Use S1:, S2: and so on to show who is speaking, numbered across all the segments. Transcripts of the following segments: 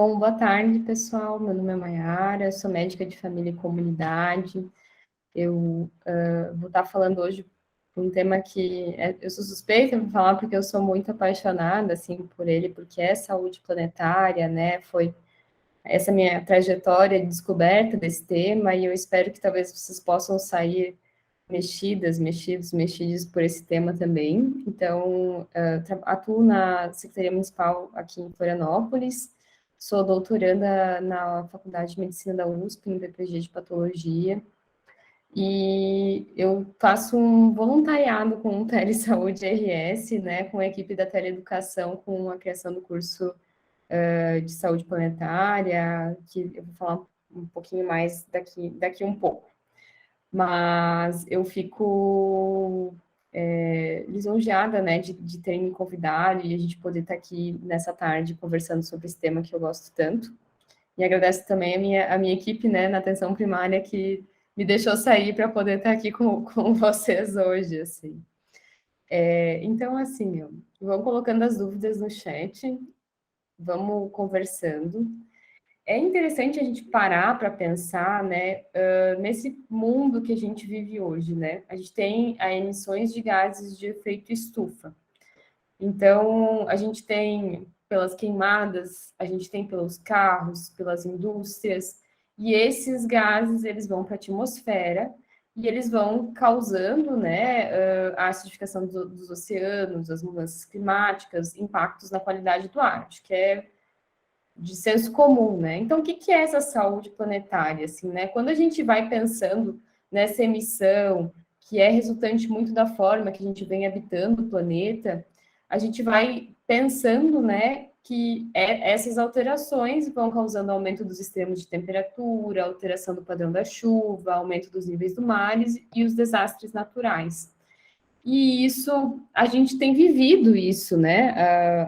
S1: Bom, boa tarde, pessoal. Meu nome é Mayara, sou médica de família e comunidade. Eu vou estar falando hoje um tema que eu sou suspeita para falar porque eu sou muito apaixonada assim por ele, porque é saúde planetária, né? Foi essa minha trajetória de descoberta desse tema e eu espero que talvez vocês possam sair mexidos por esse tema também. Então, atuo na Secretaria Municipal aqui em Florianópolis, sou doutoranda na Faculdade de Medicina da USP, no PPG de Patologia, e eu faço um voluntariado com o Telesaúde RS, né, com a equipe da Teleeducação, com a criação do curso de saúde planetária, que eu vou falar um pouquinho mais daqui um pouco. Mas eu fico lisonjeada, né, de terem me convidado e a gente poder estar aqui nessa tarde conversando sobre esse tema que eu gosto tanto. E agradeço também a minha equipe, né, na atenção primária, que me deixou sair para poder estar aqui com vocês hoje, assim. Então, assim, vão colocando as dúvidas no chat, vamos conversando. É interessante a gente parar para pensar, né, nesse mundo que a gente vive hoje, né? A gente tem as emissões de gases de efeito estufa. Então, a gente tem pelas queimadas, a gente tem pelos carros, pelas indústrias, e esses gases, eles vão para a atmosfera e eles vão causando, né, a acidificação dos oceanos, as mudanças climáticas, impactos na qualidade do ar. Acho que é de senso comum, né? Então, o que é essa saúde planetária, assim, né? Quando a gente vai pensando nessa emissão, que é resultante muito da forma que a gente vem habitando o planeta, a gente vai pensando, né, que essas alterações vão causando aumento dos extremos de temperatura, alteração do padrão da chuva, aumento dos níveis do mar e os desastres naturais. E isso, a gente tem vivido isso, né?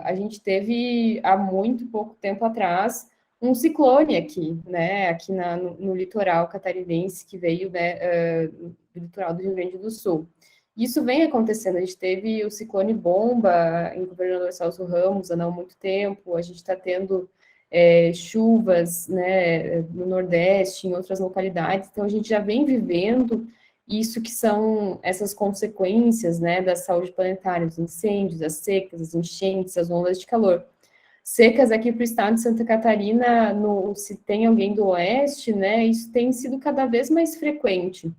S1: A gente teve, há muito pouco tempo atrás, um ciclone aqui, né? Aqui no litoral catarinense, que veio, né, do litoral do Rio Grande do Sul. Isso vem acontecendo, a gente teve o ciclone Bomba em Governador Celso Ramos há não muito tempo, a gente está tendo chuvas, né, no Nordeste, em outras localidades, então a gente já vem vivendo isso que são essas consequências, né, da saúde planetária, os incêndios, as secas, as enchentes, as ondas de calor. Secas aqui para o estado de Santa Catarina, se tem alguém do oeste, né, isso tem sido cada vez mais frequente.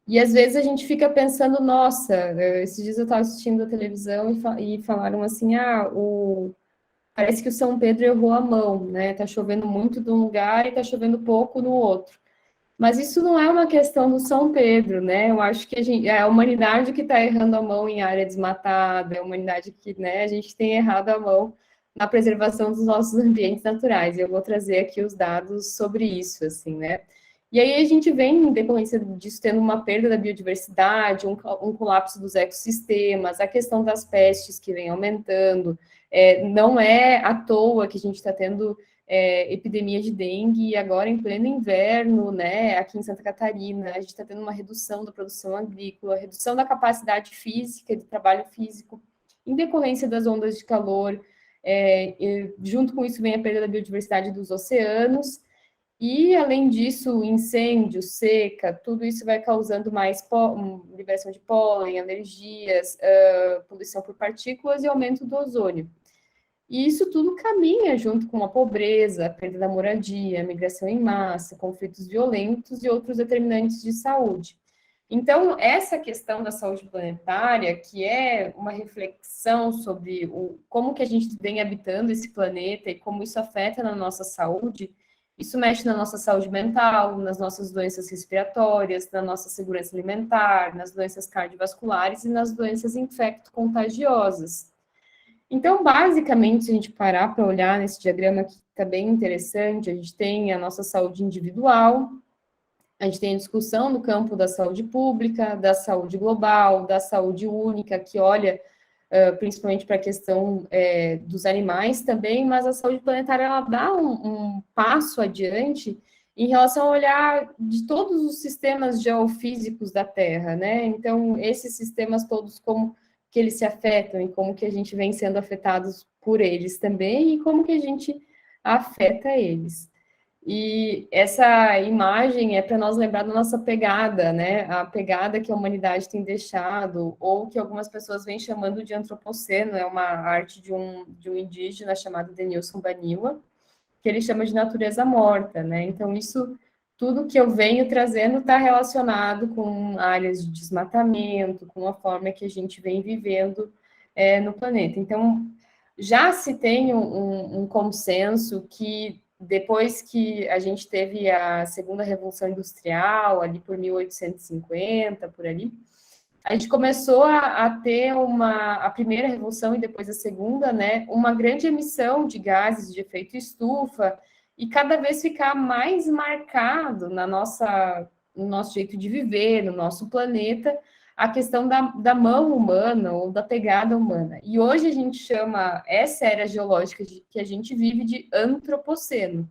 S1: E às vezes a gente fica pensando, nossa, esses dias eu estava assistindo a televisão e falaram assim, parece que o São Pedro errou a mão, né, tá chovendo muito de um lugar e tá chovendo pouco no outro. Mas isso não é uma questão do São Pedro, né? Eu acho que é a humanidade que está errando a mão em área desmatada, é a humanidade que, né, a gente tem errado a mão na preservação dos nossos ambientes naturais. E eu vou trazer aqui os dados sobre isso, assim, né? E aí a gente vem, em decorrência disso, tendo uma perda da biodiversidade, um colapso dos ecossistemas, a questão das pestes que vem aumentando. Não é à toa que a gente está tendo epidemia de dengue agora em pleno inverno, né, aqui em Santa Catarina, a gente está tendo uma redução da produção agrícola, redução da capacidade física, de trabalho físico, em decorrência das ondas de calor, junto com isso vem a perda da biodiversidade dos oceanos, e além disso, incêndio, seca, tudo isso vai causando mais liberação de pólen, alergias, poluição por partículas e aumento do ozônio. E isso tudo caminha junto com a pobreza, a perda da moradia, a migração em massa, conflitos violentos e outros determinantes de saúde. Então, essa questão da saúde planetária, que é uma reflexão sobre como que a gente vem habitando esse planeta e como isso afeta na nossa saúde, isso mexe na nossa saúde mental, nas nossas doenças respiratórias, na nossa segurança alimentar, nas doenças cardiovasculares e nas doenças infecto-contagiosas. Então, basicamente, se a gente parar para olhar nesse diagrama que está bem interessante, a gente tem a nossa saúde individual, a gente tem a discussão no campo da saúde pública, da saúde global, da saúde única, que olha principalmente para a questão dos animais também, mas a saúde planetária ela dá um passo adiante em relação a olhar de todos os sistemas geofísicos da Terra, né? Então, esses sistemas todos, como que eles se afetam e como que a gente vem sendo afetados por eles também, e como que a gente afeta eles. E essa imagem é para nós lembrar da nossa pegada, né? A pegada que a humanidade tem deixado, ou que algumas pessoas vêm chamando de antropoceno, é uma arte de um indígena chamado Denilson Baniwa, que ele chama de natureza morta, né? Então, isso, tudo que eu venho trazendo está relacionado com áreas de desmatamento, com a forma que a gente vem vivendo no planeta. Então, já se tem um consenso que depois que a gente teve a segunda revolução industrial, ali por 1850, por ali, a gente começou a ter a primeira revolução e depois a segunda, né, uma grande emissão de gases de efeito estufa e cada vez ficar mais marcado no nosso jeito de viver, no nosso planeta, a questão da mão humana ou da pegada humana. E hoje a gente chama essa era geológica que a gente vive de antropoceno.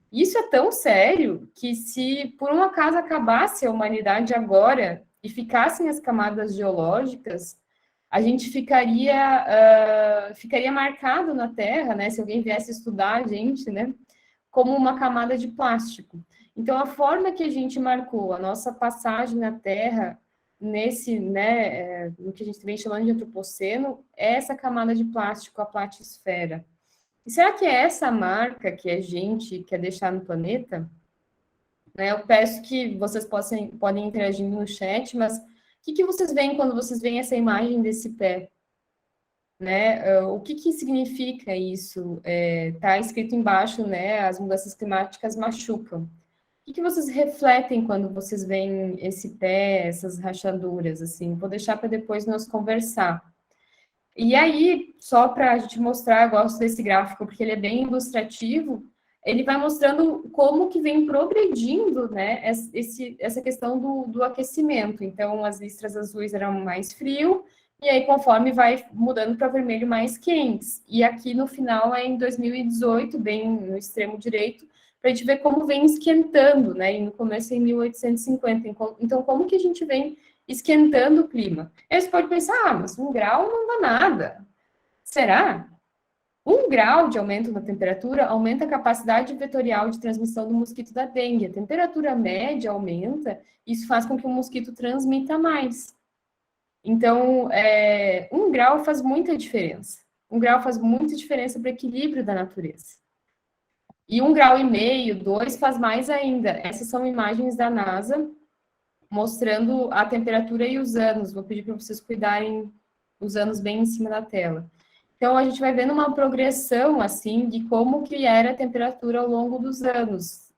S1: Isso é tão sério que se por um acaso acabasse a humanidade agora e ficassem as camadas geológicas, a gente ficaria marcado na Terra, né? Se alguém viesse estudar a gente, né? Como uma camada de plástico. Então, a forma que a gente marcou a nossa passagem na Terra nesse, né, no que a gente vem chamando de antropoceno, é essa camada de plástico, a platisfera. E será que é essa marca que a gente quer deixar no planeta? Né, eu peço que vocês podem interagir no chat, mas o que vocês veem quando vocês veem essa imagem desse pé? Né? O que significa isso? Tá escrito embaixo, né? As mudanças climáticas machucam. O que vocês refletem quando vocês veem esse pé, essas rachaduras, assim? Vou deixar para depois nós conversar. E aí, só para a gente mostrar, eu gosto desse gráfico, porque ele é bem ilustrativo, ele vai mostrando como que vem progredindo, né, essa questão do aquecimento. Então, as listras azuis eram mais frio, e aí conforme vai mudando para vermelho mais quentes. E aqui no final é em 2018, bem no extremo direito, para a gente ver como vem esquentando, né, e no começo é em 1850. Então, como que a gente vem esquentando o clima? Aí você pode pensar, mas 1 grau não dá nada. Será? 1 grau de aumento na temperatura aumenta a capacidade vetorial de transmissão do mosquito da dengue. A temperatura média aumenta, isso faz com que o mosquito transmita mais. Então, 1 grau faz muita diferença. 1 grau faz muita diferença para o equilíbrio da natureza. E 1,5 graus, 2 faz mais ainda. Essas são imagens da NASA mostrando a temperatura e os anos. Vou pedir para vocês cuidarem os anos bem em cima da tela. Então, a gente vai vendo uma progressão, assim, de como que era a temperatura ao longo dos anos.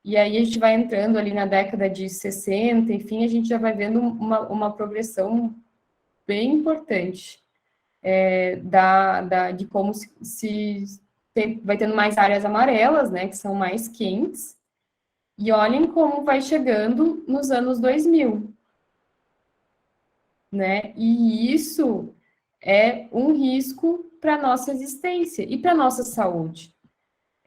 S1: E aí, a gente vai entrando ali na década de 60, enfim, a gente já vai vendo uma progressão bem importante de como vai tendo mais áreas amarelas, né, que são mais quentes. E olhem como vai chegando nos anos 2000, né? E isso é um risco para a nossa existência e para a nossa saúde.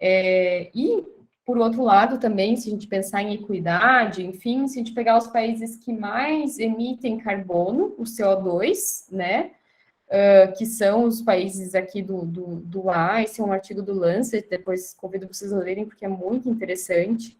S1: E, por outro lado, também, se a gente pensar em equidade, enfim, se a gente pegar os países que mais emitem carbono, o CO2, né? Que são os países aqui do A, esse é um artigo do Lancet, depois convido vocês a lerem, porque é muito interessante.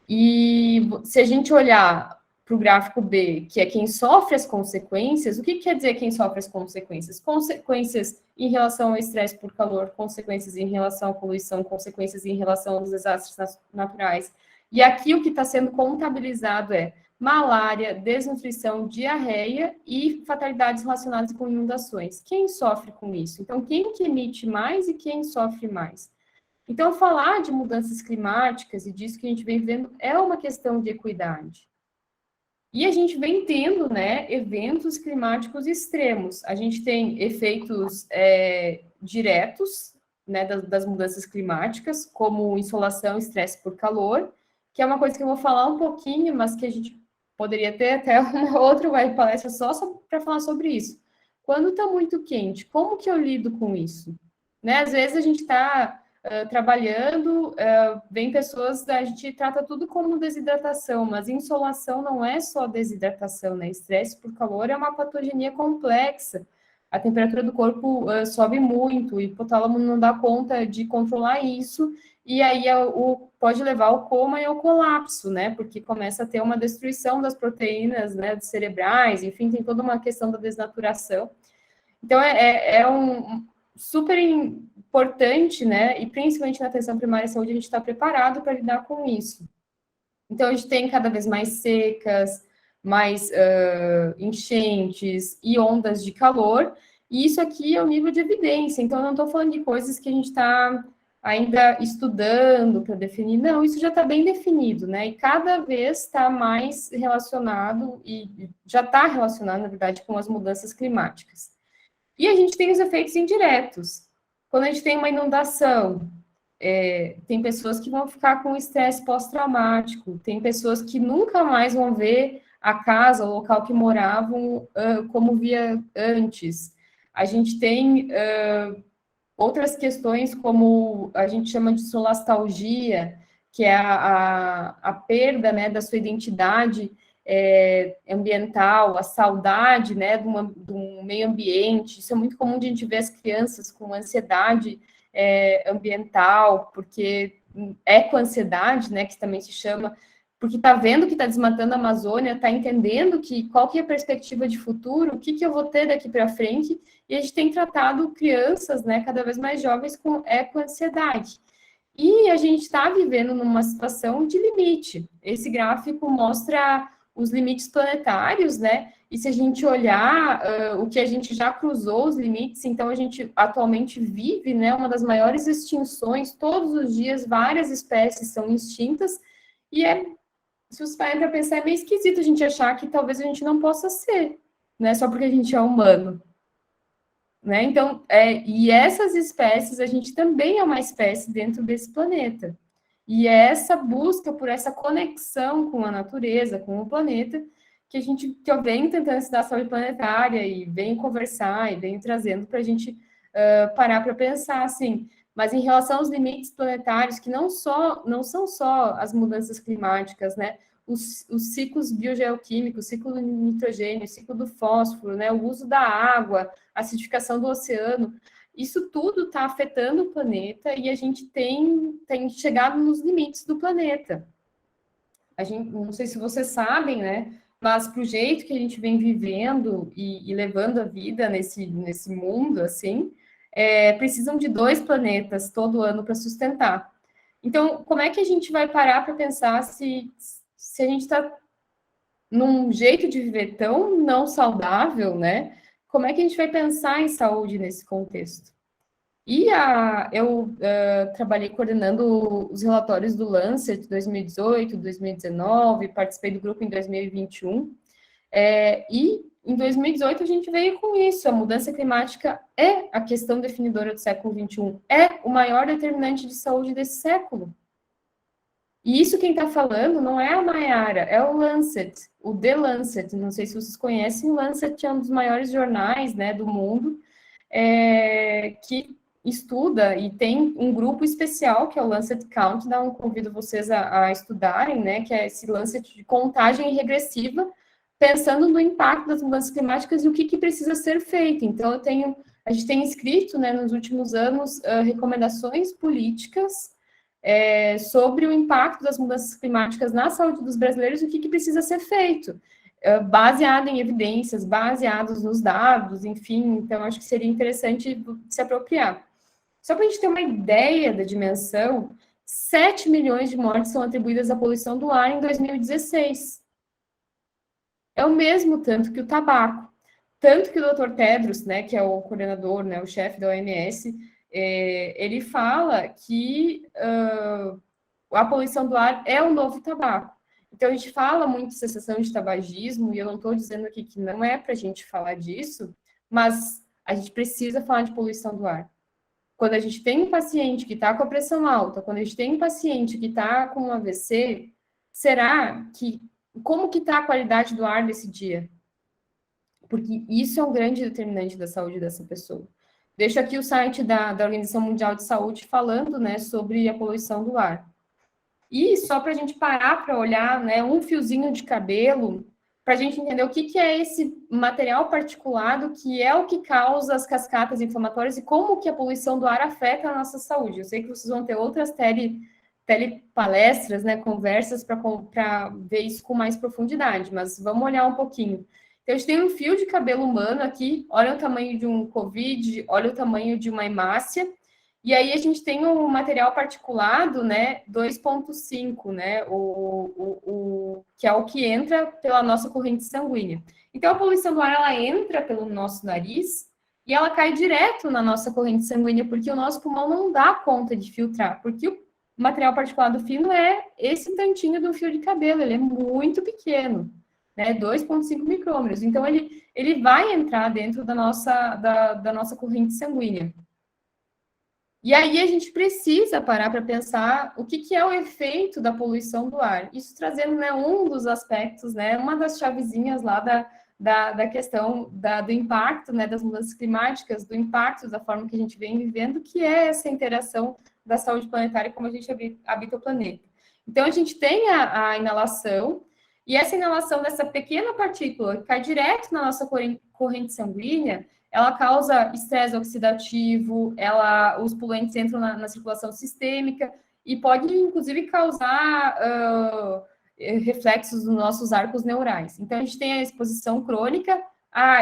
S1: E se a gente olhar para o gráfico B, que é quem sofre as consequências, o que quer dizer quem sofre as consequências? Consequências em relação ao estresse por calor, consequências em relação à poluição, consequências em relação aos desastres naturais. E aqui o que está sendo contabilizado é malária, desnutrição, diarreia e fatalidades relacionadas com inundações. Quem sofre com isso? Então, quem que emite mais e quem sofre mais? Então, falar de mudanças climáticas e disso que a gente vem vendo é uma questão de equidade. E a gente vem tendo, né, eventos climáticos extremos. A gente tem efeitos diretos, né, das mudanças climáticas, como insolação, estresse por calor, que é uma coisa que eu vou falar um pouquinho, mas que a gente poderia ter até uma outra palestra só para falar sobre isso. Quando está muito quente, como que eu lido com isso? Né? Às vezes a gente está trabalhando, vem pessoas, a gente trata tudo como desidratação, mas insolação não é só desidratação, né? Estresse por calor é uma patogenia complexa. a temperatura do corpo sobe muito, e o hipotálamo não dá conta de controlar isso, e aí pode levar ao coma e ao colapso, né? Porque começa a ter uma destruição das proteínas, né, cerebrais, enfim, tem toda uma questão da desnaturação. Então, super importante, né? E principalmente na atenção primária à saúde, a gente está preparado para lidar com isso. Então, a gente tem cada vez mais secas, mais enchentes e ondas de calor, e isso aqui é o nível de evidência. Então, eu não estou falando de coisas que a gente está ainda estudando para definir, não, isso já está bem definido, né? E cada vez está mais relacionado, e já está relacionado, na verdade, com as mudanças climáticas. E a gente tem os efeitos indiretos. Quando a gente tem uma inundação, tem pessoas que vão ficar com estresse pós-traumático, tem pessoas que nunca mais vão ver a casa, o local que moravam, como via antes. A gente tem outras questões, como a gente chama de solastalgia, que é a perda, né, da sua identidade ambiental, a saudade, né, do meio ambiente. Isso é muito comum de a gente ver as crianças com ansiedade ambiental, porque ecoansiedade, né, que também se chama, porque está vendo que está desmatando a Amazônia, está entendendo qual que é a perspectiva de futuro, o que eu vou ter daqui para frente, e a gente tem tratado crianças, né, cada vez mais jovens com ecoansiedade. E a gente está vivendo numa situação de limite. Esse gráfico mostra os limites planetários, né? E se a gente olhar o que a gente já cruzou os limites, então a gente atualmente vive, né, uma das maiores extinções, todos os dias várias espécies são extintas, e se você parar para pensar, é meio esquisito a gente achar que talvez a gente não possa ser, né, só porque a gente é humano. Né? Então, e essas espécies, a gente também é uma espécie dentro desse planeta. E é essa busca por essa conexão com a natureza, com o planeta, que eu venho tentando estudar saúde planetária e venho conversar e venho trazendo para a gente parar para pensar assim. Mas em relação aos limites planetários, que não são só as mudanças climáticas, né? Os ciclos biogeoquímicos, o ciclo do nitrogênio, o ciclo do fósforo, né? O uso da água, a acidificação do oceano, isso tudo está afetando o planeta e a gente tem chegado nos limites do planeta. A gente, não sei se vocês sabem, né? Mas para o jeito que a gente vem vivendo e levando a vida nesse mundo, assim, precisam de 2 planetas todo ano para sustentar. Então, como é que a gente vai parar para pensar se a gente está num jeito de viver tão não saudável, né? Como é que a gente vai pensar em saúde nesse contexto? E eu trabalhei coordenando os relatórios do Lancet 2018, 2019, participei do grupo em 2021, e em 2018 a gente veio com isso, a mudança climática é a questão definidora do século XXI, é o maior determinante de saúde desse século. E isso quem está falando não é a Mayara, é o Lancet, o The Lancet. Não sei se vocês conhecem, o Lancet é um dos maiores jornais, né, do mundo, que estuda e tem um grupo especial, que é o Lancet Countdown, convido vocês a estudarem, né, que é esse Lancet de contagem regressiva, pensando no impacto das mudanças climáticas e o que precisa ser feito. Então, a gente tem escrito, né, nos últimos anos, recomendações políticas sobre o impacto das mudanças climáticas na saúde dos brasileiros e o que precisa ser feito, baseado em evidências, baseados nos dados, enfim, então acho que seria interessante se apropriar. Só para a gente ter uma ideia da dimensão, 7 milhões de mortes são atribuídas à poluição do ar em 2016. É o mesmo tanto que o tabaco. Tanto que o Dr. Tedros, né, que é o coordenador, né, o chefe da OMS, ele fala que a poluição do ar é o novo tabaco. Então, a gente fala muito de cessação de tabagismo, e eu não estou dizendo aqui que não é para a gente falar disso, mas a gente precisa falar de poluição do ar. Quando a gente tem um paciente que está com a pressão alta, quando a gente tem um paciente que está com um AVC, como que está a qualidade do ar nesse dia? Porque isso é um grande determinante da saúde dessa pessoa. Deixo aqui o site da Organização Mundial de Saúde falando, né, sobre a poluição do ar. E só para a gente parar para olhar, né, um fiozinho de cabelo, para a gente entender o que é esse material particulado, que é o que causa as cascatas inflamatórias e como que a poluição do ar afeta a nossa saúde. Eu sei que vocês vão ter outras telepalestras, né, conversas para ver isso com mais profundidade, mas vamos olhar um pouquinho. Então, a gente tem um fio de cabelo humano aqui, olha o tamanho de um COVID, olha o tamanho de uma hemácia, e aí a gente tem um material particulado, né, 2,5, né, que é o que entra pela nossa corrente sanguínea. Então, a poluição do ar, ela entra pelo nosso nariz e ela cai direto na nossa corrente sanguínea, porque o nosso pulmão não dá conta de filtrar, porque o material particulado fino é esse tantinho do fio de cabelo, ele é muito pequeno, né, 2,5 micrômetros. Então, ele vai entrar dentro da nossa corrente sanguínea. E aí a gente precisa parar para pensar o que é o efeito da poluição do ar. Isso trazendo, né, um dos aspectos, né, uma das chavezinhas lá da questão do impacto, né, das mudanças climáticas, do impacto da forma que a gente vem vivendo, que é essa interação da saúde planetária, como a gente habita o planeta. Então, a gente tem a inalação, e essa inalação dessa pequena partícula que cai direto na nossa corrente sanguínea, ela causa estresse oxidativo, os poluentes entram na circulação sistêmica e pode, inclusive, causar reflexos nos nossos arcos neurais. Então, a gente tem a exposição crônica.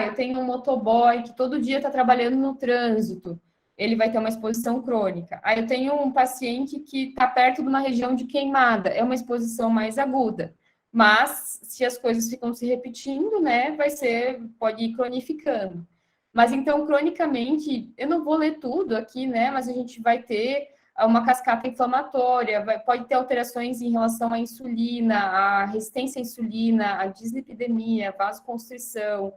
S1: Eu tenho um motoboy que todo dia está trabalhando no trânsito, ele vai ter uma exposição crônica. Eu tenho um paciente que está perto de uma região de queimada, é uma exposição mais aguda. Mas, se as coisas ficam se repetindo, né, pode ir cronificando. Mas, então, cronicamente, eu não vou ler tudo aqui, né? Mas a gente vai ter uma cascata inflamatória, pode ter alterações em relação à insulina, à resistência à insulina, à dislipidemia, vasoconstrição.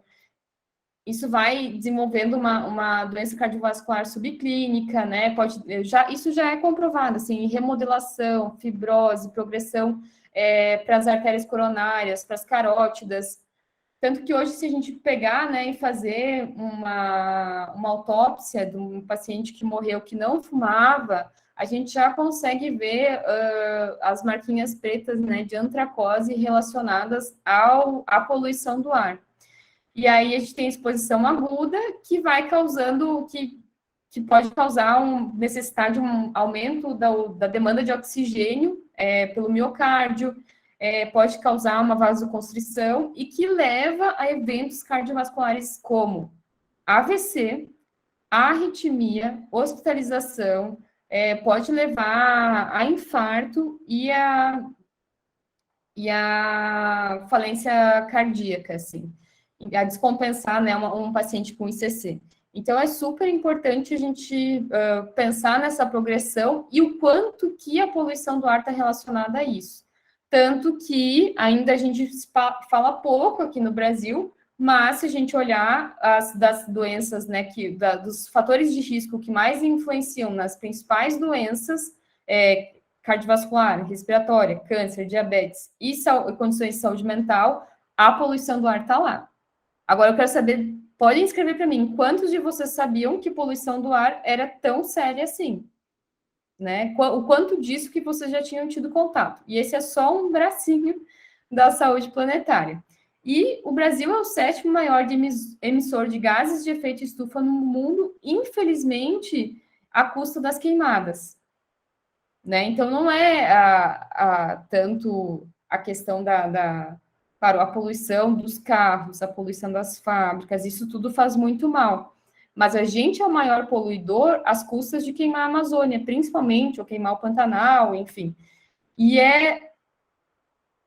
S1: Isso vai desenvolvendo uma doença cardiovascular subclínica, né? Isso já é comprovado, assim, remodelação, fibrose, progressão para as artérias coronárias, para as carótidas. Tanto que hoje, se a gente pegar, né, e fazer uma autópsia de um paciente que morreu que não fumava, a gente já consegue ver as marquinhas pretas, né, de antracose relacionadas à poluição do ar. E aí a gente tem exposição aguda que vai causando, que pode causar necessidade de um aumento da demanda de oxigênio pelo miocárdio, pode causar uma vasoconstrição e que leva a eventos cardiovasculares como AVC, arritmia, hospitalização, pode levar a infarto e a falência cardíaca, assim, a descompensar, né, um paciente com ICC. Então, é super importante a gente pensar nessa progressão e o quanto que a poluição do ar está relacionada a isso. Tanto que ainda a gente fala pouco aqui no Brasil, mas se a gente olhar das doenças, né, dos fatores de risco que mais influenciam nas principais doenças cardiovascular, respiratória, câncer, diabetes e condições de saúde mental, a poluição do ar está lá. Agora eu quero saber, podem escrever para mim, quantos de vocês sabiam que poluição do ar era tão séria assim? Né? O quanto disso que vocês já tinham tido contato. E esse é só um bracinho da saúde planetária. E o Brasil é o 7º maior emissor de gases de efeito estufa no mundo, infelizmente, à custa das queimadas. Né? Então, não é tanto a questão claro, a poluição dos carros, a poluição das fábricas, isso tudo faz muito mal. Mas a gente é o maior poluidor às custas de queimar a Amazônia, principalmente, ou queimar o Pantanal, enfim. E é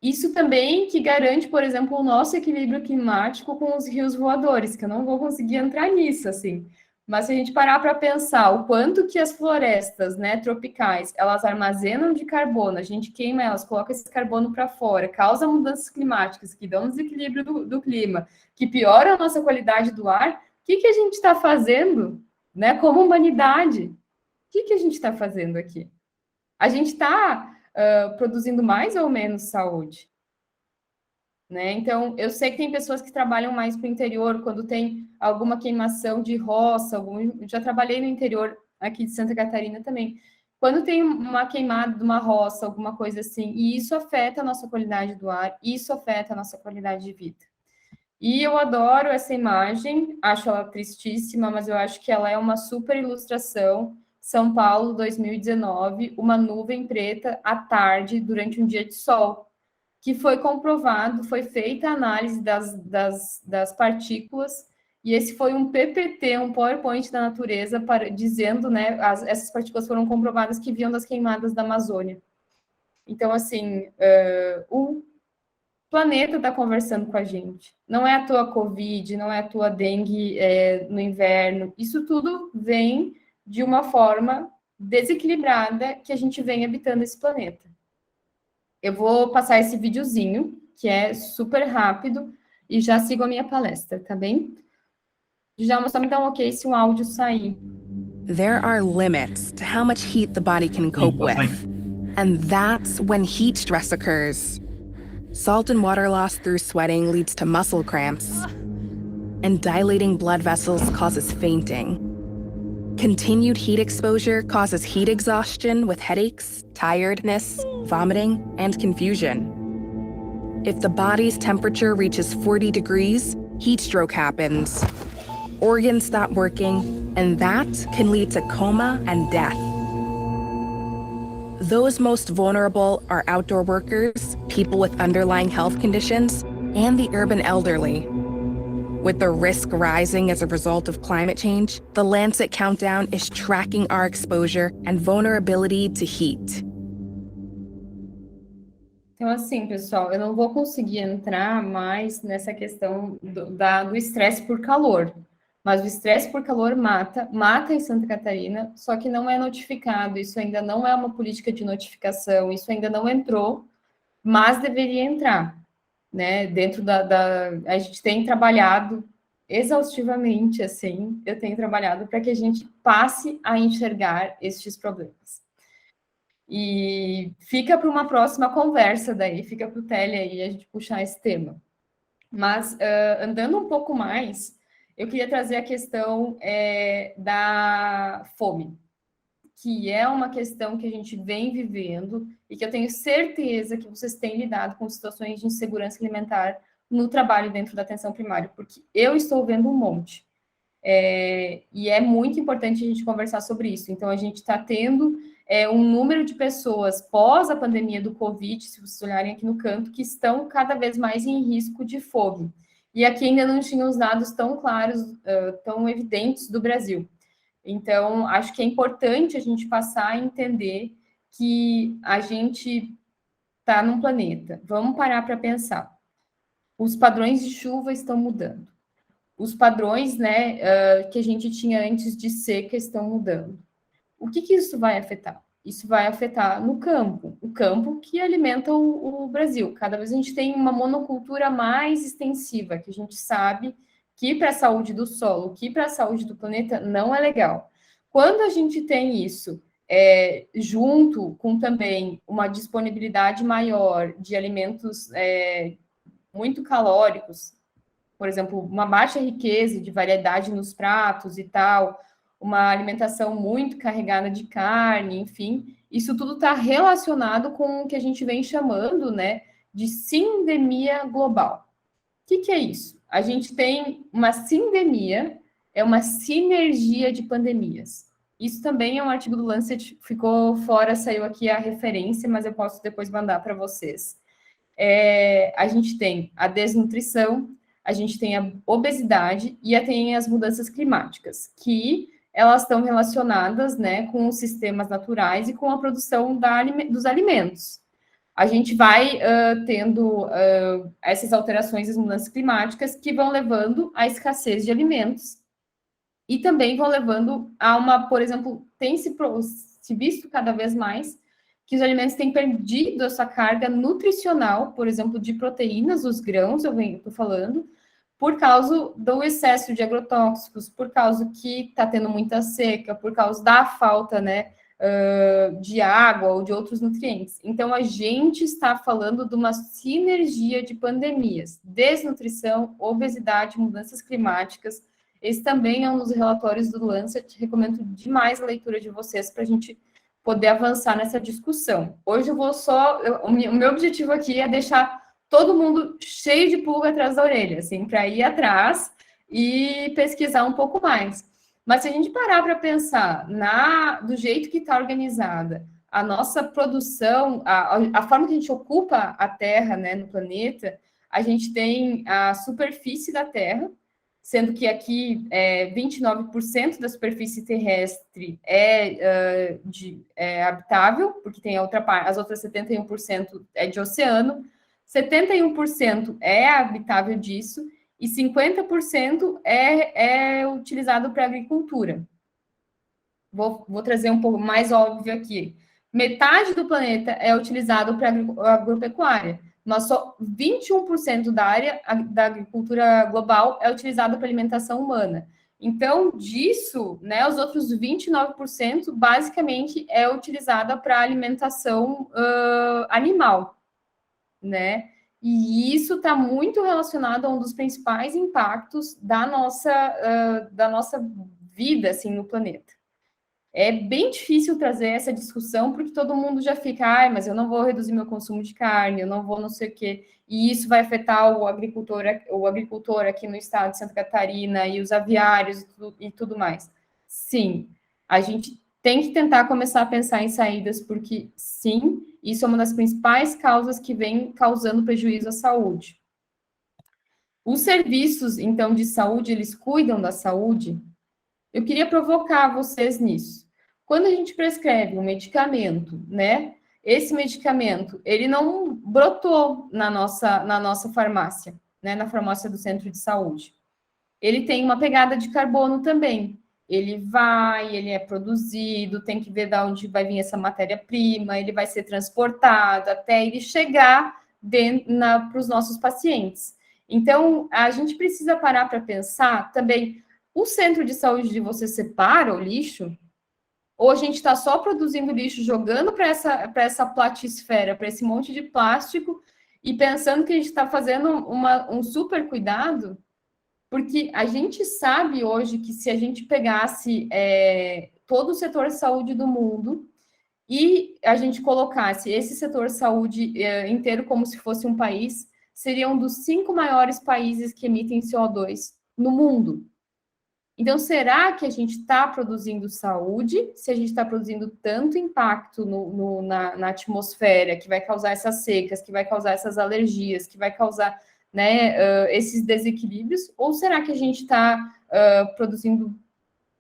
S1: isso também que garante, por exemplo, o nosso equilíbrio climático com os rios voadores, que eu não vou conseguir entrar nisso, assim. Mas se a gente parar para pensar o quanto que as florestas, né, tropicais, elas armazenam de carbono, a gente queima elas, coloca esse carbono para fora, causa mudanças climáticas que dão desequilíbrio do clima, que pioram a nossa qualidade do ar, o que a gente está fazendo, né, como humanidade? O que a gente está fazendo aqui? A gente está produzindo mais ou menos saúde? Né? Então, eu sei que tem pessoas que trabalham mais para o interior, quando tem alguma queimação de roça, já trabalhei no interior aqui de Santa Catarina também. Quando tem uma queimada de uma roça, alguma coisa assim, e isso afeta a nossa qualidade do ar, isso afeta a nossa qualidade de vida. E eu adoro essa imagem, acho ela tristíssima, mas eu acho que ela é uma super ilustração. São Paulo, 2019, uma nuvem preta à tarde, durante um dia de sol, que foi comprovado, foi feita a análise das partículas, e esse foi um PPT, um PowerPoint da natureza, dizendo, né, essas partículas foram comprovadas que vinham das queimadas da Amazônia. Então, assim, o planeta está conversando com a gente. Não é a tua Covid, não é a tua dengue no inverno. Isso tudo vem de uma forma desequilibrada que a gente vem habitando esse planeta. Eu vou passar esse videozinho, que é super rápido, e já sigo a minha palestra, tá bem? Já só me dá um ok se o áudio sair.
S2: There are limits to how much heat the body can cope with. And that's when heat stress occurs. Salt and water loss through sweating leads to muscle cramps. And dilating blood vessels causes fainting. Continued heat exposure causes heat exhaustion with headaches, tiredness, vomiting, and confusion. If the body's temperature reaches 40 degrees, heat stroke happens. Organs stop working, and that can lead to coma and death. Those most vulnerable are outdoor workers, people with underlying health conditions, and the urban elderly. With the risk rising as a result of climate change, the Lancet Countdown is tracking our exposure and vulnerability to heat.
S1: Então, assim, pessoal, eu não vou conseguir entrar mais nessa questão do estresse por calor, mas o estresse por calor mata em Santa Catarina, só que não é notificado, isso ainda não é uma política de notificação, isso ainda não entrou, mas deveria entrar, né? Dentro a gente tem trabalhado exaustivamente, assim, eu tenho trabalhado para que a gente passe a enxergar estes problemas. E fica para uma próxima conversa daí, fica para o Tele aí a gente puxar esse tema. Mas, andando um pouco mais, eu queria trazer a questão da fome, que é uma questão que a gente vem vivendo e que eu tenho certeza que vocês têm lidado com situações de insegurança alimentar no trabalho dentro da atenção primária, porque eu estou vendo um monte. E é muito importante a gente conversar sobre isso. Então, a gente está tendo um número de pessoas pós a pandemia do Covid, se vocês olharem aqui no canto, que estão cada vez mais em risco de fome. E aqui ainda não tinha os dados tão claros, tão evidentes do Brasil. Então, acho que é importante a gente passar a entender que a gente está num planeta. Vamos parar para pensar. Os padrões de chuva estão mudando. Os padrões, né, que a gente tinha antes de seca estão mudando. O que isso vai afetar? Isso vai afetar no campo, o campo que alimenta o Brasil. Cada vez a gente tem uma monocultura mais extensiva, que a gente sabe que para a saúde do solo, que para a saúde do planeta não é legal. Quando a gente tem isso, junto com também uma disponibilidade maior de alimentos muito calóricos, por exemplo, uma baixa riqueza de variedade nos pratos e tal, uma alimentação muito carregada de carne, enfim, isso tudo está relacionado com o que a gente vem chamando, né, de sindemia global. O que é isso? A gente tem uma sindemia, é uma sinergia de pandemias. Isso também é um artigo do Lancet, ficou fora, saiu aqui a referência, mas eu posso depois mandar para vocês. A gente tem a desnutrição, a gente tem a obesidade e tem as mudanças climáticas, que elas estão relacionadas, né, com os sistemas naturais e com a produção dos alimentos. A gente vai tendo essas alterações, as mudanças climáticas, que vão levando à escassez de alimentos e também vão levando a por exemplo, tem se visto cada vez mais que os alimentos têm perdido essa carga nutricional, por exemplo, de proteínas, os grãos, eu estou falando, por causa do excesso de agrotóxicos, por causa que está tendo muita seca, por causa da falta, né, de água ou de outros nutrientes. Então, a gente está falando de uma sinergia de pandemias, desnutrição, obesidade, mudanças climáticas. Esse também é um dos relatórios do Lancet, recomendo demais a leitura de vocês para a gente poder avançar nessa discussão. Hoje eu vou o meu objetivo aqui é deixar todo mundo cheio de pulga atrás da orelha, assim, para ir atrás e pesquisar um pouco mais. Mas se a gente parar para pensar do jeito que está organizada, a nossa produção, a forma que a gente ocupa a Terra, né, no planeta, a gente tem a superfície da Terra, sendo que aqui 29% da superfície terrestre é habitável, porque tem as outras 71% é de oceano, 71% é habitável disso, e 50% é utilizado para agricultura. Vou trazer um pouco mais óbvio aqui. Metade do planeta é utilizado para agropecuária. Nós só 21% da área da agricultura global é utilizado para alimentação humana. Então, disso, né, os outros 29% basicamente é utilizada para alimentação animal, né? E isso está muito relacionado a um dos principais impactos da nossa vida, assim, no planeta. É bem difícil trazer essa discussão, porque todo mundo já fica, mas eu não vou reduzir meu consumo de carne, eu não vou não sei o quê, e isso vai afetar o agricultor aqui no estado de Santa Catarina, e os aviários e tudo mais. Sim, a gente tem que tentar começar a pensar em saídas, porque, sim, isso é uma das principais causas que vem causando prejuízo à saúde. Os serviços, então, de saúde, eles cuidam da saúde? Eu queria provocar vocês nisso. Quando a gente prescreve um medicamento, né? Esse medicamento, ele não brotou na nossa farmácia, né? Na farmácia do centro de saúde. Ele tem uma pegada de carbono também. Ele é produzido, tem que ver de onde vai vir essa matéria-prima, ele vai ser transportado até ele chegar para os nossos pacientes. Então, a gente precisa parar para pensar também. O centro de saúde de você separa o lixo? Ou a gente está só produzindo lixo, jogando para essa platisfera, para esse monte de plástico, e pensando que a gente está fazendo um super cuidado? Porque a gente sabe hoje que se a gente pegasse todo o setor de saúde do mundo e a gente colocasse esse setor de saúde inteiro como se fosse um país, seria um dos 5 maiores países que emitem CO2 no mundo. Então, será que a gente está produzindo saúde, se a gente está produzindo tanto impacto na atmosfera, que vai causar essas secas, que vai causar essas alergias, que vai causar, né, esses desequilíbrios, ou será que a gente está produzindo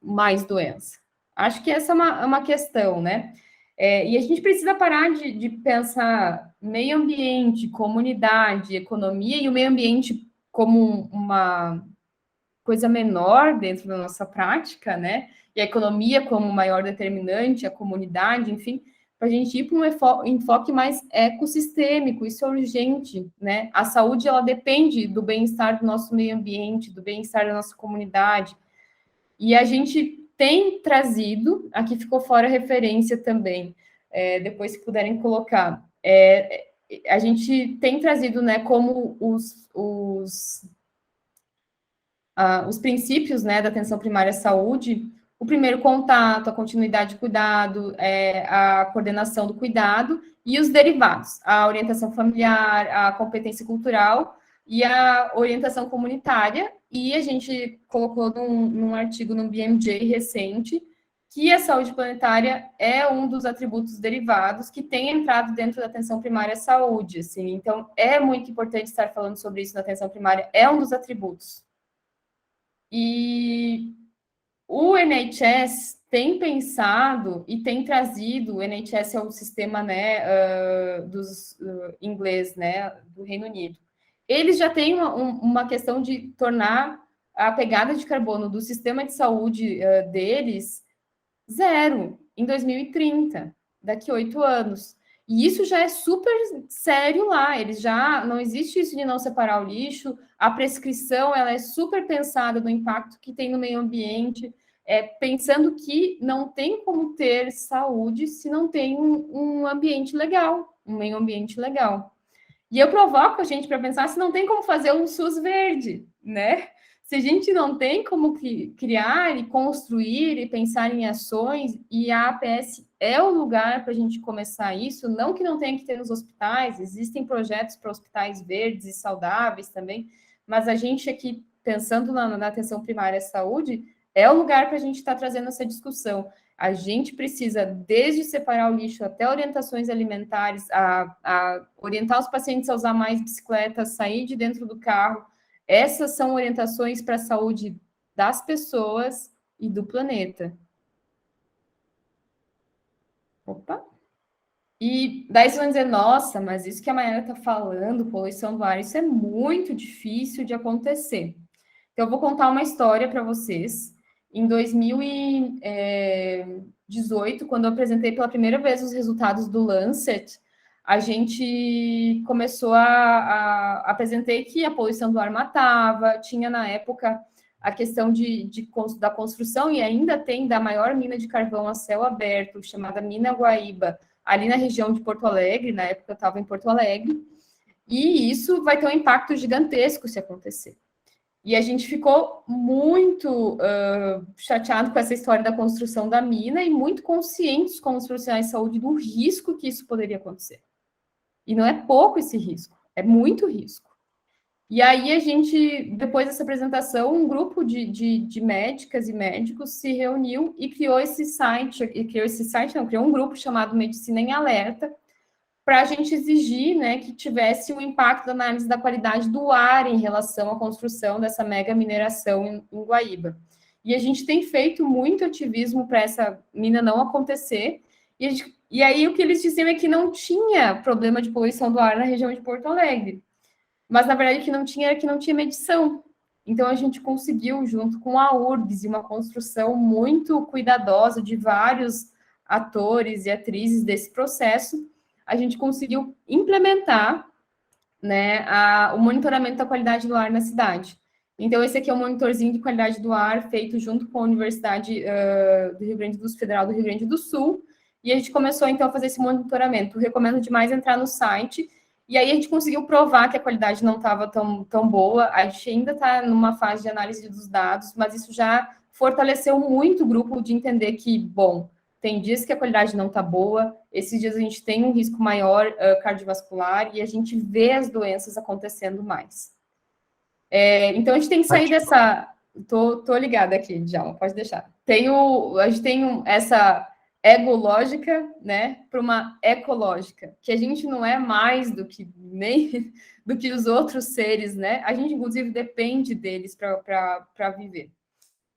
S1: mais doença? Acho que essa é uma questão, né? E a gente precisa parar de pensar meio ambiente, comunidade, economia, e o meio ambiente como uma coisa menor dentro da nossa prática, né? E a economia como maior determinante, a comunidade, enfim, para a gente ir para um enfoque mais ecossistêmico, isso é urgente, né? A saúde, ela depende do bem-estar do nosso meio ambiente, do bem-estar da nossa comunidade. E a gente tem trazido, aqui ficou fora a referência também, depois se puderem colocar, a gente tem trazido, né, como os princípios, né, da atenção primária à saúde, o primeiro contato, a continuidade de cuidado, a coordenação do cuidado e os derivados, a orientação familiar, a competência cultural e a orientação comunitária. E a gente colocou num artigo no BMJ recente que a saúde planetária é um dos atributos derivados que tem entrado dentro da atenção primária à saúde. Assim. Então, é muito importante estar falando sobre isso na atenção primária, é um dos atributos. E o NHS tem pensado e tem trazido, o NHS é o sistema, né, dos inglês, né, do Reino Unido. Eles já têm uma questão de tornar a pegada de carbono do sistema de saúde deles zero em 2030, daqui a 8 anos. E isso já é super sério lá, eles já, não existe isso de não separar o lixo, a prescrição, ela é super pensada no impacto que tem no meio ambiente, pensando que não tem como ter saúde se não tem um ambiente legal, um meio ambiente legal. E eu provoco a gente para pensar se não tem como fazer um SUS verde, né? Se a gente não tem como criar e construir e pensar em ações, e a APS é o lugar para a gente começar isso, não que não tenha que ter nos hospitais, existem projetos para hospitais verdes e saudáveis também, mas a gente aqui, pensando na atenção primária à saúde, é o lugar para a gente estar trazendo essa discussão. A gente precisa, desde separar o lixo até orientações alimentares, a orientar os pacientes a usar mais bicicleta, sair de dentro do carro. Essas são orientações para a saúde das pessoas e do planeta. Opa! E daí vocês vão dizer, nossa, mas isso que a Mayara está falando, poluição do ar, isso é muito difícil de acontecer. Então, eu vou contar uma história para vocês. Em 2018, quando eu apresentei pela primeira vez os resultados do Lancet, a gente começou apresentei que a poluição do ar matava, tinha na época a questão da construção, e ainda tem, da maior mina de carvão a céu aberto, chamada Mina Guaíba, ali na região de Porto Alegre, na época eu estava em Porto Alegre, e isso vai ter um impacto gigantesco se acontecer. E a gente ficou muito chateado com essa história da construção da mina e muito conscientes como os profissionais de saúde do risco que isso poderia acontecer. E não é pouco esse risco, é muito risco. E aí a gente, depois dessa apresentação, um grupo de médicas e médicos se reuniu e criou criou um grupo chamado Medicina em Alerta, para a gente exigir, né, que tivesse um impacto da análise da qualidade do ar em relação à construção dessa mega mineração em Guaíba. E a gente tem feito muito ativismo para essa mina não acontecer, e aí o que eles diziam é que não tinha problema de poluição do ar na região de Porto Alegre, mas na verdade o que não tinha era que não tinha medição. Então a gente conseguiu, junto com a URGS, uma construção muito cuidadosa de vários atores e atrizes desse processo, a gente conseguiu implementar, né, o monitoramento da qualidade do ar na cidade. Então, esse aqui é um monitorzinho de qualidade do ar feito junto com a Universidade do Rio Grande do Sul, Federal do Rio Grande do Sul, e a gente começou, então, a fazer esse monitoramento. Eu recomendo demais entrar no site, e aí a gente conseguiu provar que a qualidade não estava tão boa, a gente ainda está numa fase de análise dos dados, mas isso já fortaleceu muito o grupo de entender que, bom, tem dias que a qualidade não está boa, esses dias a gente tem um risco maior cardiovascular e a gente vê as doenças acontecendo mais. Então, a gente tem que sair dessa... Tô ligada aqui, Djalma, pode deixar. A gente tem essa egológica, né, para uma ecológica, que a gente não é mais do que os outros seres, né? A gente, inclusive, depende deles para viver.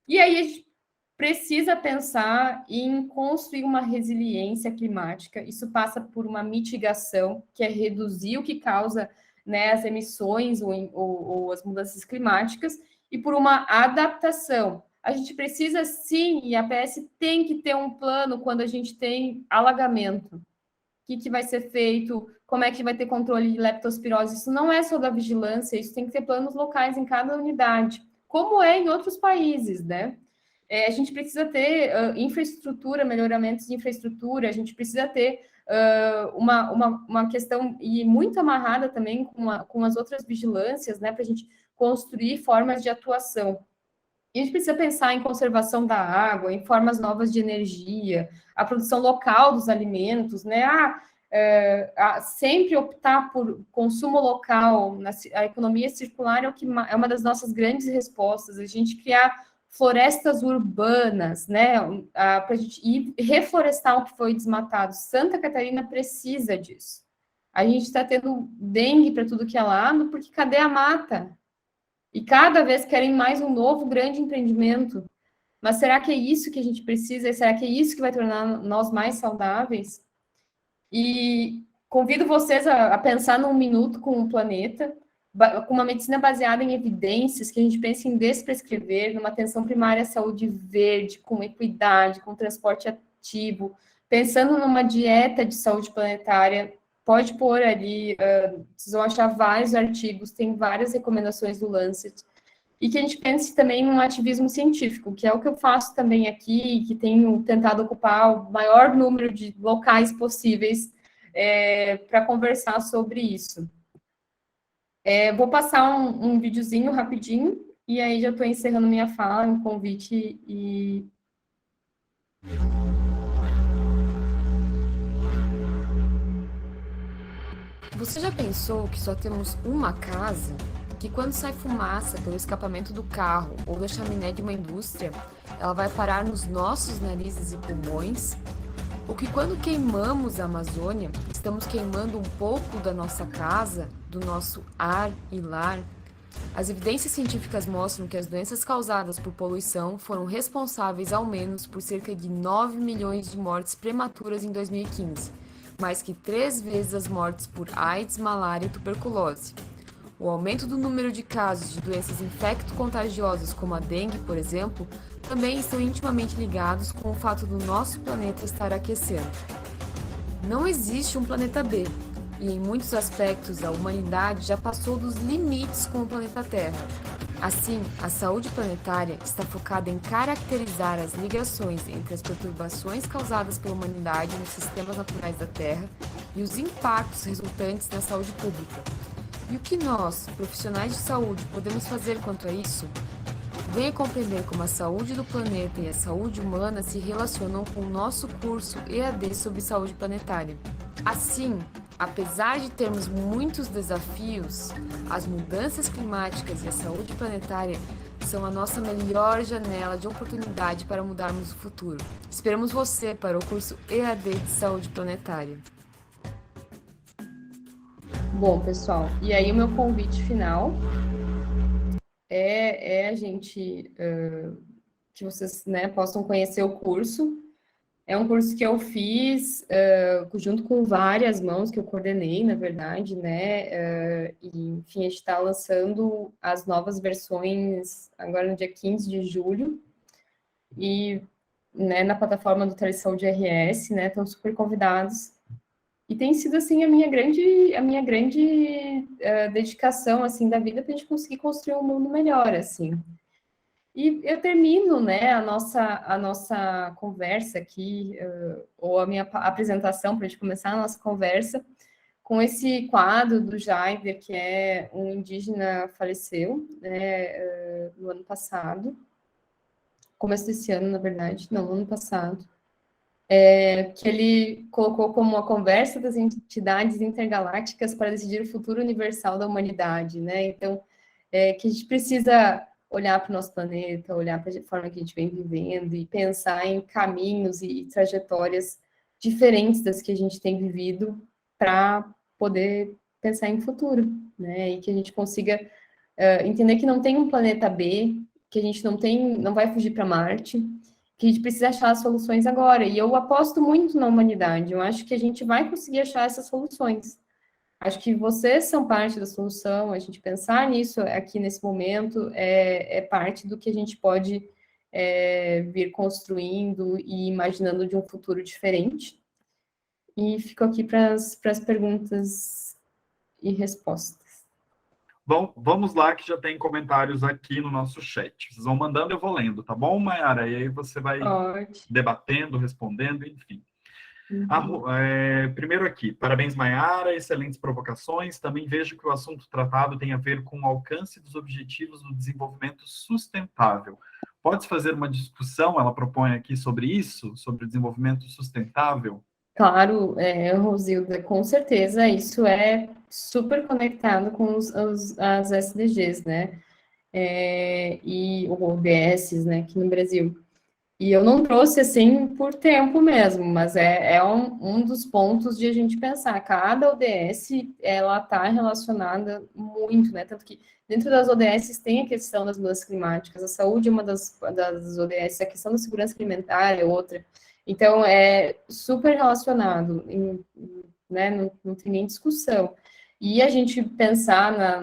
S1: E aí, a gente precisa pensar em construir uma resiliência climática. Isso passa por uma mitigação, que é reduzir o que causa, né, as emissões ou as mudanças climáticas, e por uma adaptação. A gente precisa, sim, e a APS tem que ter um plano quando a gente tem alagamento. O que vai ser feito, como é que vai ter controle de leptospirose. Isso não é só da vigilância, isso tem que ter planos locais em cada unidade, como é em outros países, né? A gente precisa ter infraestrutura, melhoramentos de infraestrutura, a gente precisa ter uma questão, e muito amarrada também com as outras vigilâncias, né, para a gente construir formas de atuação. E a gente precisa pensar em conservação da água, em formas novas de energia, a produção local dos alimentos, né? Sempre optar por consumo local, a economia circular é uma das nossas grandes respostas, a gente criar florestas urbanas, né, para a gente ir reflorestar o que foi desmatado. Santa Catarina precisa disso. A gente está tendo dengue para tudo que é lado, porque cadê a mata? E cada vez querem mais um novo grande empreendimento. Mas será que é isso que a gente precisa? Será que é isso que vai tornar nós mais saudáveis? E convido vocês a pensar num minuto com o planeta, com uma medicina baseada em evidências, que a gente pense em desprescrever, numa atenção primária à saúde verde, com equidade, com transporte ativo, pensando numa dieta de saúde planetária. Pode pôr ali, vocês vão achar vários artigos, tem várias recomendações do Lancet, e que a gente pense também num ativismo científico, que é o que eu faço também aqui, que tenho tentado ocupar o maior número de locais possíveis para conversar sobre isso. Vou passar um videozinho rapidinho, E aí já estou encerrando minha fala, um convite e...
S3: Você já pensou que só temos uma casa? Que quando sai fumaça pelo escapamento do carro ou da chaminé de uma indústria, ela vai parar nos nossos narizes e pulmões? Ou que quando queimamos a Amazônia, estamos queimando um pouco da nossa casa, do nosso ar e lar? As evidências científicas mostram que as doenças causadas por poluição foram responsáveis ao menos por cerca de 9 milhões de mortes prematuras em 2015, mais que 3 vezes as mortes por AIDS, malária e tuberculose. O aumento do número de casos de doenças infecto-contagiosas como a dengue, por exemplo, também estão intimamente ligados com o fato do nosso planeta estar aquecendo. Não existe um planeta B, e em muitos aspectos a humanidade já passou dos limites com o planeta Terra. Assim, a saúde planetária está focada em caracterizar as ligações entre as perturbações causadas pela humanidade nos sistemas naturais da Terra e os impactos resultantes na saúde pública. E o que nós, profissionais de saúde, podemos fazer quanto a isso? Venha compreender como a saúde do planeta e a saúde humana se relacionam com o nosso curso EAD sobre saúde planetária. Assim, apesar de termos muitos desafios, as mudanças climáticas e a saúde planetária são a nossa melhor janela de oportunidade para mudarmos o futuro. Esperamos você para o curso EAD de Saúde Planetária.
S1: Bom, pessoal, e aí o meu convite final é a gente, que vocês, né, possam conhecer o curso. É um curso que eu fiz junto com várias mãos que eu coordenei, na verdade, né? E, enfim, a gente está lançando as novas versões agora no dia 15 de julho. E, né, na plataforma do Telesaúde RS, né? Estão super convidados. E tem sido, assim, a minha grande dedicação, assim, da vida para a gente conseguir construir um mundo melhor, assim. E eu termino, né, a nossa conversa aqui, ou a minha apresentação, para a gente começar a nossa conversa, com esse quadro do Jaider, que é um indígena faleceu, né, no ano passado, começo desse ano, na verdade, não, no ano passado, que ele colocou como a conversa das entidades intergalácticas para decidir o futuro universal da humanidade, né? Então, que a gente precisa olhar para o nosso planeta, olhar para a forma que a gente vem vivendo e pensar em caminhos e trajetórias diferentes das que a gente tem vivido para poder pensar em futuro, né? E que a gente consiga entender que não tem um planeta B, que a gente não vai fugir para Marte, que a gente precisa achar as soluções agora. E eu aposto muito na humanidade. Eu acho que a gente vai conseguir achar essas soluções. Acho que vocês são parte da solução. A gente pensar nisso aqui nesse momento é parte do que a gente pode vir construindo e imaginando de um futuro diferente. E fico aqui para as perguntas e respostas.
S4: Bom, vamos lá, que já tem comentários aqui no nosso chat. Vocês vão mandando, eu vou lendo, tá bom, Mayara? E aí você vai debatendo, respondendo, enfim. Primeiro aqui, parabéns, Mayara, excelentes provocações. Também vejo que o assunto tratado tem a ver com o alcance dos objetivos do desenvolvimento sustentável. Pode-se fazer uma discussão, ela propõe aqui sobre isso, sobre o desenvolvimento sustentável?
S1: Claro, Rosilda, com certeza, isso é super conectado com as SDGs, né? E o ODS, né, aqui no Brasil. E eu não trouxe assim por tempo mesmo, mas é um dos pontos de a gente pensar. Cada ODS, ela está relacionada muito, né? Tanto que dentro das ODS tem a questão das mudanças climáticas, a saúde é uma das ODS, a questão da segurança alimentar é outra. Então, é super relacionado, né? Não tem nem discussão. E a gente pensar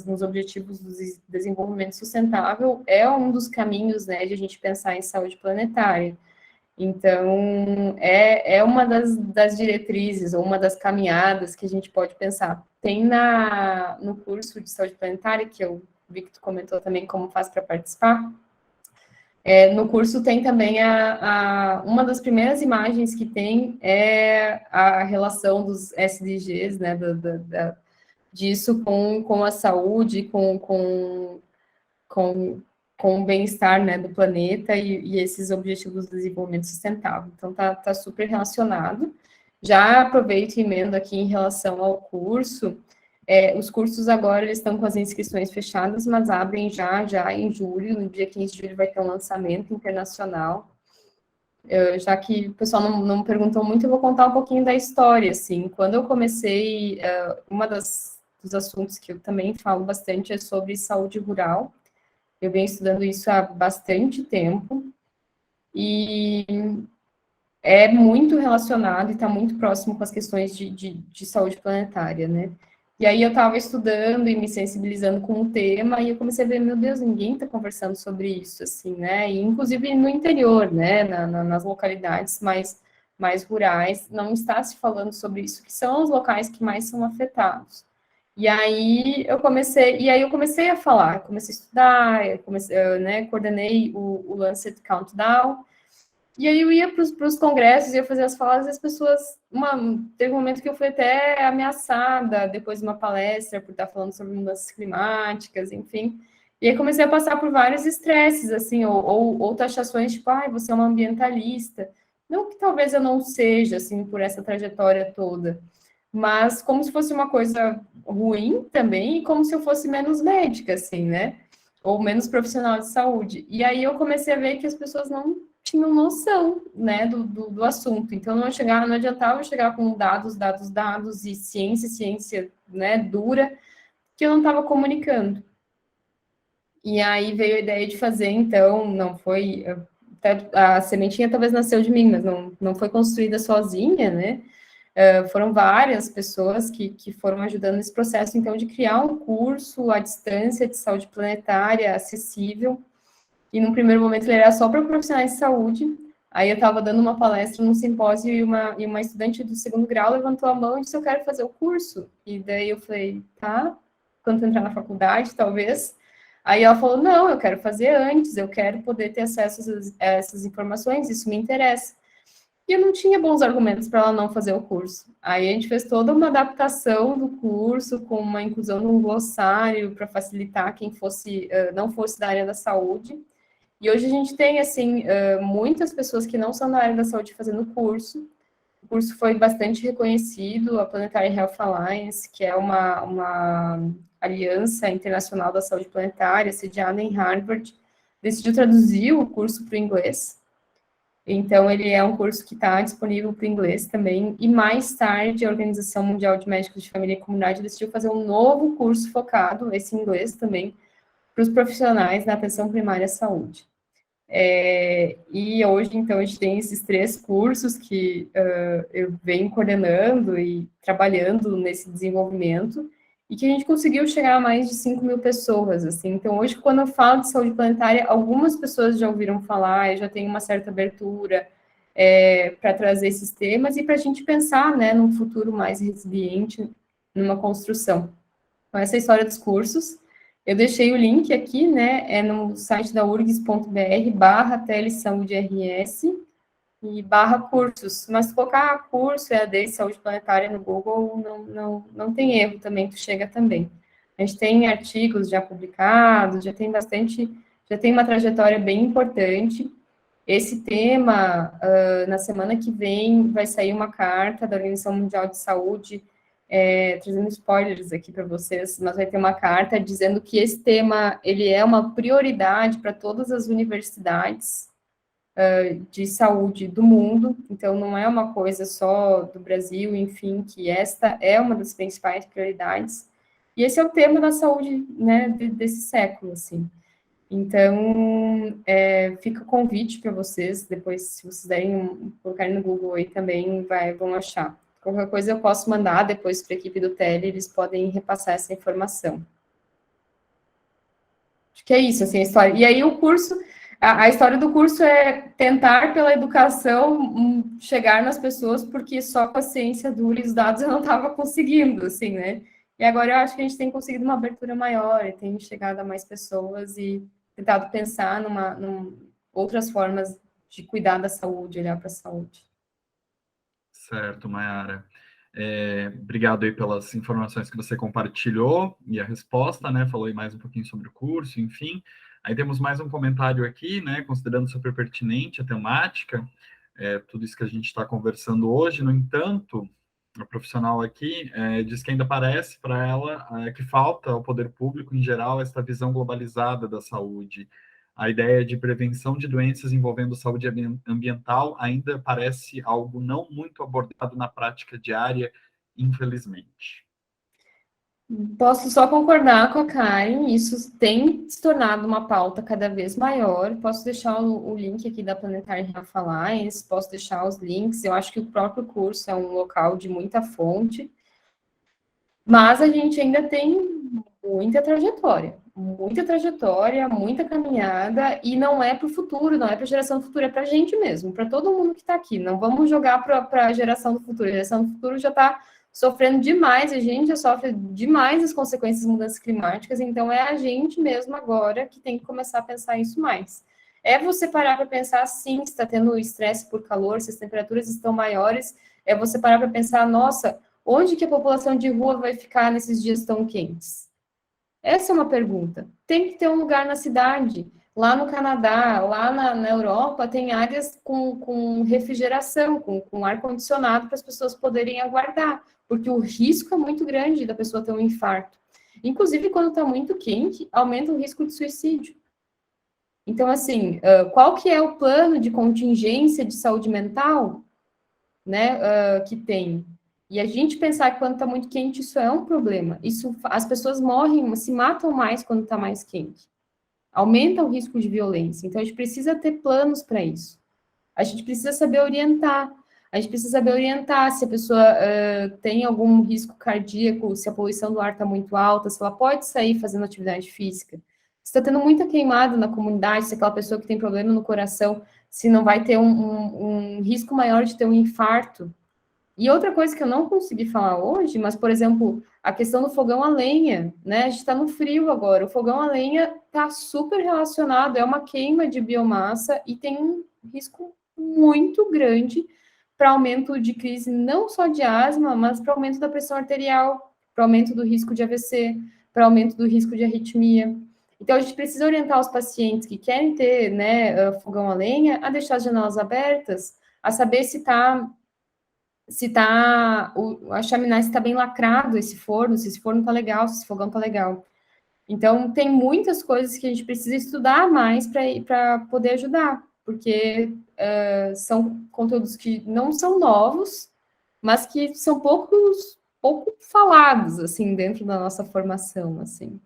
S1: nos objetivos do desenvolvimento sustentável é um dos caminhos, né, de a gente pensar em saúde planetária. Então, é uma das diretrizes, ou uma das caminhadas que a gente pode pensar. Tem no curso de saúde planetária, que eu vi que tu comentou também como faz para participar, no curso tem também uma das primeiras imagens que tem é a relação dos SDGs, né, disso com a saúde, com com o bem-estar, né, do planeta e esses objetivos do desenvolvimento sustentável. Então, tá super relacionado. Já aproveito e emendo aqui em relação ao curso. Os cursos agora eles estão com as inscrições fechadas, mas abrem já em julho, no dia 15 de julho vai ter um lançamento internacional. Já que o pessoal não perguntou muito, eu vou contar um pouquinho da história, assim. Quando eu comecei, dos assuntos que eu também falo bastante é sobre saúde rural. Eu venho estudando isso há bastante tempo, e é muito relacionado e está muito próximo com as questões de saúde planetária, né? E aí eu estava estudando e me sensibilizando com o tema, e eu comecei a ver, meu Deus, ninguém está conversando sobre isso, assim, né? E inclusive no interior, né? Nas localidades mais rurais, não está se falando sobre isso, que são os locais que mais são afetados. E aí eu comecei a falar, comecei a estudar, né, coordenei o Lancet Countdown, e aí eu ia para os congressos, ia fazer as falas, e as pessoas, teve um momento que eu fui até ameaçada, depois de uma palestra, por estar falando sobre mudanças climáticas, enfim, e aí comecei a passar por vários estresses, assim, ou taxações, tipo, você é uma ambientalista, não que talvez eu não seja, assim, por essa trajetória toda, mas como se fosse uma coisa ruim também, e como se eu fosse menos médica, assim, né? Ou menos profissional de saúde. E aí eu comecei a ver que as pessoas não tinham noção, né, do assunto. Então não adiantava eu chegar com dados, e ciência, né, dura, que eu não estava comunicando. E aí veio a ideia de fazer, então, não foi... A sementinha talvez nasceu de mim, mas não foi construída sozinha, né? Foram várias pessoas que foram ajudando nesse processo, então, de criar um curso à distância de saúde planetária acessível, e num primeiro momento ele era só para profissionais de saúde. Aí eu estava dando uma palestra num simpósio e uma estudante do segundo grau levantou a mão e disse, eu quero fazer o curso. E daí eu falei, tá, quando entrar na faculdade, talvez. Aí ela falou, não, eu quero fazer antes, eu quero poder ter acesso a essas informações, isso me interessa. E eu não tinha bons argumentos para ela não fazer o curso. Aí a gente fez toda uma adaptação do curso, com uma inclusão de um glossário para facilitar quem não fosse da área da saúde. E hoje a gente tem, assim, muitas pessoas que não são da área da saúde fazendo o curso. O curso foi bastante reconhecido, a Planetary Health Alliance, que é uma aliança internacional da saúde planetária, sediada em Harvard, decidiu traduzir o curso para o inglês. Então, ele é um curso que está disponível para o inglês também. E mais tarde, a Organização Mundial de Médicos de Família e Comunidade decidiu fazer um novo curso focado, esse inglês também, para os profissionais na atenção primária à saúde. E hoje, então, a gente tem esses 3 cursos que eu venho coordenando e trabalhando nesse desenvolvimento, e que a gente conseguiu chegar a mais de 5.000 pessoas, assim. Então, hoje, quando eu falo de saúde planetária, algumas pessoas já ouviram falar, eu já tenho uma certa abertura para trazer esses temas e para a gente pensar, né, num futuro mais resiliente, numa construção. Então, essa é a história dos cursos. Eu deixei o link aqui, né, no site da urgs.br/telesaúde-rs e /cursos, mas se colocar curso EAD Saúde Planetária no Google, não tem erro também, tu chega também. A gente tem artigos já publicados, já tem uma trajetória bem importante. Esse tema, na semana que vem, vai sair uma carta da Organização Mundial de Saúde, trazendo spoilers aqui para vocês, mas vai ter uma carta dizendo que esse tema, ele é uma prioridade para todas as universidades de saúde do mundo, então não é uma coisa só do Brasil, enfim, que esta é uma das principais prioridades, e esse é o tema da saúde, né, desse século, assim. Então, fica o convite para vocês, depois, se vocês colocarem no Google aí também, vão achar. Qualquer coisa eu posso mandar depois para a equipe do Tele, eles podem repassar essa informação. Acho que é isso, assim, a história. E aí o curso, a história do curso é tentar, pela educação, chegar nas pessoas, porque só com a ciência dura e os dados eu não estava conseguindo, assim, né? E agora eu acho que a gente tem conseguido uma abertura maior, e tem chegado a mais pessoas e tentado pensar outras formas de cuidar da saúde, olhar para a saúde.
S4: Certo, Mayara. Obrigado aí pelas informações que você compartilhou e a resposta, né? Falou aí mais um pouquinho sobre o curso, enfim. Aí temos mais um comentário aqui, né? Considerando super pertinente a temática, tudo isso que a gente está conversando hoje. No entanto, a profissional aqui diz que ainda parece para ela que falta ao poder público em geral esta visão globalizada da saúde. A ideia de prevenção de doenças envolvendo saúde ambiental ainda parece algo não muito abordado na prática diária, infelizmente.
S1: Posso só concordar com a Karen, isso tem se tornado uma pauta cada vez maior. Posso deixar o link aqui da Planetária Rafa Lines, posso deixar os links. Eu acho que o próprio curso é um local de muita fonte, mas a gente ainda tem muita trajetória, muita caminhada, e não é para o futuro, não é para a geração do futuro, é para a gente mesmo, para todo mundo que está aqui. Não vamos jogar para a geração do futuro, a geração do futuro já está sofrendo demais, a gente já sofre demais as consequências das mudanças climáticas, então é a gente mesmo agora que tem que começar a pensar isso mais. É você parar para pensar, sim, se está tendo estresse por calor, se as temperaturas estão maiores, é você parar para pensar, nossa, onde que a população de rua vai ficar nesses dias tão quentes? Essa é uma pergunta. Tem que ter um lugar na cidade. Lá no Canadá, lá na Europa, tem áreas com refrigeração, com ar-condicionado para as pessoas poderem aguardar, porque o risco é muito grande da pessoa ter um infarto. Inclusive, quando está muito quente, aumenta o risco de suicídio. Então, assim, qual que é o plano de contingência de saúde mental, né, que tem? E a gente pensar que quando está muito quente, isso é um problema. As pessoas morrem, se matam mais quando está mais quente. Aumenta o risco de violência. Então, a gente precisa ter planos para isso. A gente precisa saber orientar. A gente precisa saber orientar se a pessoa tem algum risco cardíaco, se a poluição do ar está muito alta, se ela pode sair fazendo atividade física. Se está tendo muita queimada na comunidade, se aquela pessoa que tem problema no coração, se não vai ter um risco maior de ter um infarto. E outra coisa que eu não consegui falar hoje, mas, por exemplo, a questão do fogão a lenha, né? A gente está no frio agora. O fogão a lenha está super relacionado, é uma queima de biomassa e tem um risco muito grande para aumento de crise, não só de asma, mas para aumento da pressão arterial, para aumento do risco de AVC, para aumento do risco de arritmia. Então, a gente precisa orientar os pacientes que querem ter, né, fogão a lenha a deixar as janelas abertas, a saber se a chaminé está bem lacrado, esse forno, se esse forno está legal, se esse fogão está legal. Então, tem muitas coisas que a gente precisa estudar mais para poder ajudar, porque são conteúdos que não são novos, mas que são pouco falados, assim, dentro da nossa formação, assim.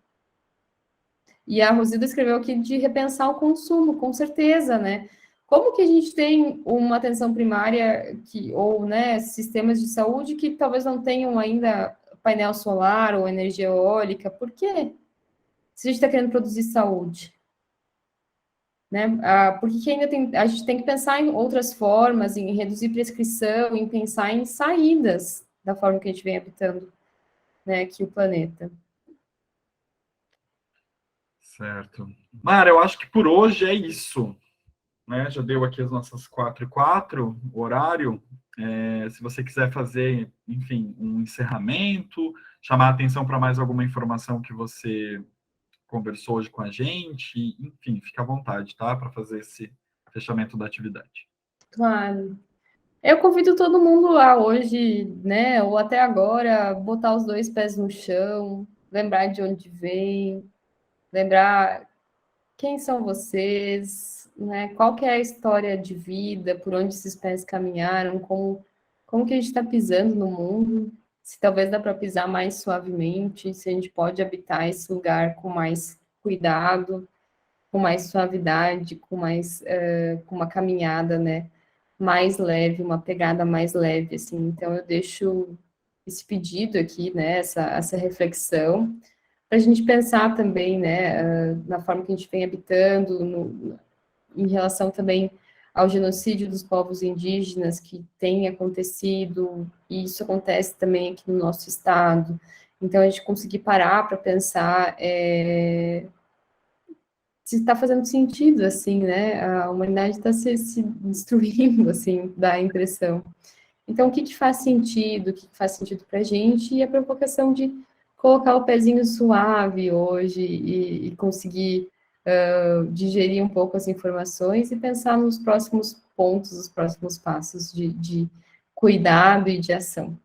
S1: E a Rosilda escreveu aqui de repensar o consumo, com certeza, né? Como que a gente tem uma atenção primária ou, né, sistemas de saúde que talvez não tenham ainda painel solar ou energia eólica? Por quê? Se a gente está querendo produzir saúde, né? Por que ainda a gente tem que pensar em outras formas, em reduzir prescrição, em pensar em saídas da forma que a gente vem habitando, né, aqui o planeta.
S4: Certo. Mara, eu acho que por hoje é isso. Né, já deu aqui as nossas 4h04, o horário. Se você quiser fazer, enfim, um encerramento, chamar a atenção para mais alguma informação que você conversou hoje com a gente, enfim, fica à vontade, tá? Para fazer esse fechamento da atividade.
S1: Claro. Eu convido todo mundo lá hoje, né, ou até agora, botar os 2 pés no chão, lembrar de onde vem, lembrar quem são vocês, né? Qual que é a história de vida, por onde esses pés caminharam, como que a gente está pisando no mundo, se talvez dá para pisar mais suavemente, se a gente pode habitar esse lugar com mais cuidado, com mais suavidade, com uma caminhada, né, mais leve, uma pegada mais leve, assim. Então, eu deixo esse pedido aqui, né, essa reflexão, para a gente pensar também, né, na forma que a gente vem habitando, em relação também ao genocídio dos povos indígenas que tem acontecido, e isso acontece também aqui no nosso estado. Então, a gente conseguir parar para pensar se está fazendo sentido, assim, né, a humanidade está se destruindo, assim, dá a impressão. Então, o que faz sentido, o que faz sentido para a gente, e a provocação de colocar o pezinho suave hoje e conseguir digerir um pouco as informações e pensar nos próximos pontos, os próximos passos de cuidado e de ação.